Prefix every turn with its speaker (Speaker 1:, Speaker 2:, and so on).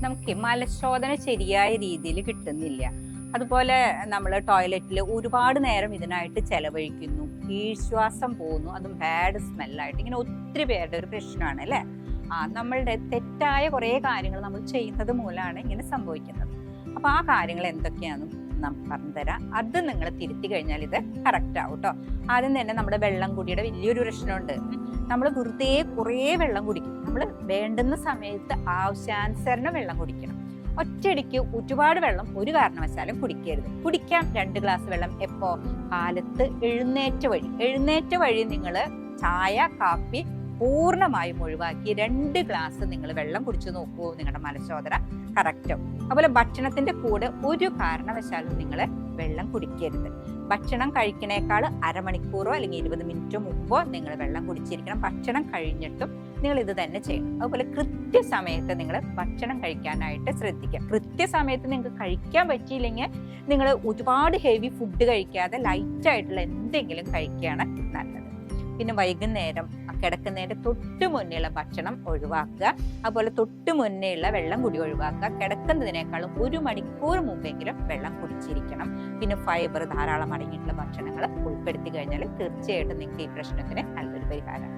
Speaker 1: നമുക്ക് മലശോധന ശരിയായ രീതിയിൽ കിട്ടുന്നില്ല. അതുപോലെ നമ്മൾ ടോയ്ലറ്റിൽ ഒരുപാട് നേരം ഇതിനായിട്ട് ചെലവഴിക്കുന്നു, കീഴ്ശ്വാസം പോകുന്നു, അതും ബാഡ് സ്മെല്ലായിട്ട്. ഇങ്ങനെ ഒത്തിരി പേരുടെ ഒരു പ്രശ്നമാണ് അല്ലേ. നമ്മളുടെ തെറ്റായ കുറേ കാര്യങ്ങൾ നമ്മൾ ചെയ്യുന്നത് മൂലമാണ് ഇങ്ങനെ സംഭവിക്കുന്നത്. അപ്പൊ ആ കാര്യങ്ങൾ എന്തൊക്കെയാണെന്നും നമുക്ക് പറഞ്ഞു തരാം. അത് നിങ്ങൾ തിരുത്തി കഴിഞ്ഞാൽ ഇത് കറക്റ്റ് ആവും കേട്ടോ. ആദ്യം തന്നെ നമ്മുടെ വെള്ളം കുടിയുടെ വലിയൊരു പ്രശ്നമുണ്ട്. നമ്മൾ വെറുതെ കുറേ വെള്ളം കുടിക്കും. നമ്മൾ വേണ്ടുന്ന സമയത്ത് ആവശ്യാനുസരണം വെള്ളം കുടിക്കണം. ഒറ്റയടിക്ക് ഒരുപാട് വെള്ളം ഒരു കാരണവശാലും കുടിക്കരുത്. കുടിക്കാം 2 ഗ്ലാസ് വെള്ളം. എപ്പോ? കാലത്ത് എഴുന്നേറ്റ വഴി നിങ്ങൾ ചായ കാപ്പി പൂർണ്ണമായും ഒഴിവാക്കി 2 ഗ്ലാസ് നിങ്ങൾ വെള്ളം കുടിച്ചു നോക്കൂ, നിങ്ങളുടെ മലശോധന കറക്റ്റും. അതുപോലെ ഭക്ഷണത്തിന്റെ കൂടെ ഒരു കാരണവശാലും നിങ്ങൾ വെള്ളം കുടിക്കരുത്. ഭക്ഷണം കഴിക്കണേക്കാൾ അരമണിക്കൂറോ അല്ലെങ്കിൽ 20 മിനിറ്റോ മുമ്പോ നിങ്ങൾ വെള്ളം കുടിച്ചിരിക്കണം. ഭക്ഷണം കഴിഞ്ഞിട്ടും നിങ്ങൾ ഇത് തന്നെ ചെയ്യണം. അതുപോലെ കൃത്യസമയത്ത് നിങ്ങൾ ഭക്ഷണം കഴിക്കാനായിട്ട് ശ്രദ്ധിക്കുക. കൃത്യസമയത്ത് നിങ്ങൾക്ക് കഴിക്കാൻ പറ്റിയില്ലെങ്കിൽ നിങ്ങൾ ഒരുപാട് ഹെവി ഫുഡ് കഴിക്കാതെ ലൈറ്റ് ആയിട്ടുള്ള എന്തെങ്കിലും കഴിക്കുകയാണ് നല്ലത്. പിന്നെ വൈകുന്നേരം കിടക്കുന്നതിന്റെ തൊട്ട് മുന്നേയുള്ള ഭക്ഷണം ഒഴിവാക്കുക. അതുപോലെ തൊട്ട് മുന്നേയുള്ള വെള്ളം കുടി ഒഴിവാക്കുക. കിടക്കുന്നതിനേക്കാളും 1 മണിക്കൂർ മുമ്പെങ്കിലും വെള്ളം കുടിച്ചിരിക്കണം. പിന്നെ ഫൈബർ ധാരാളം അടങ്ങിയിട്ടുള്ള ഭക്ഷണങ്ങൾ ഉൾപ്പെടുത്തി കഴിഞ്ഞാൽ തീർച്ചയായിട്ടും നിങ്ങൾക്ക് ഈ പ്രശ്നത്തിന് നല്ലൊരു പരിഹാരമാണ്.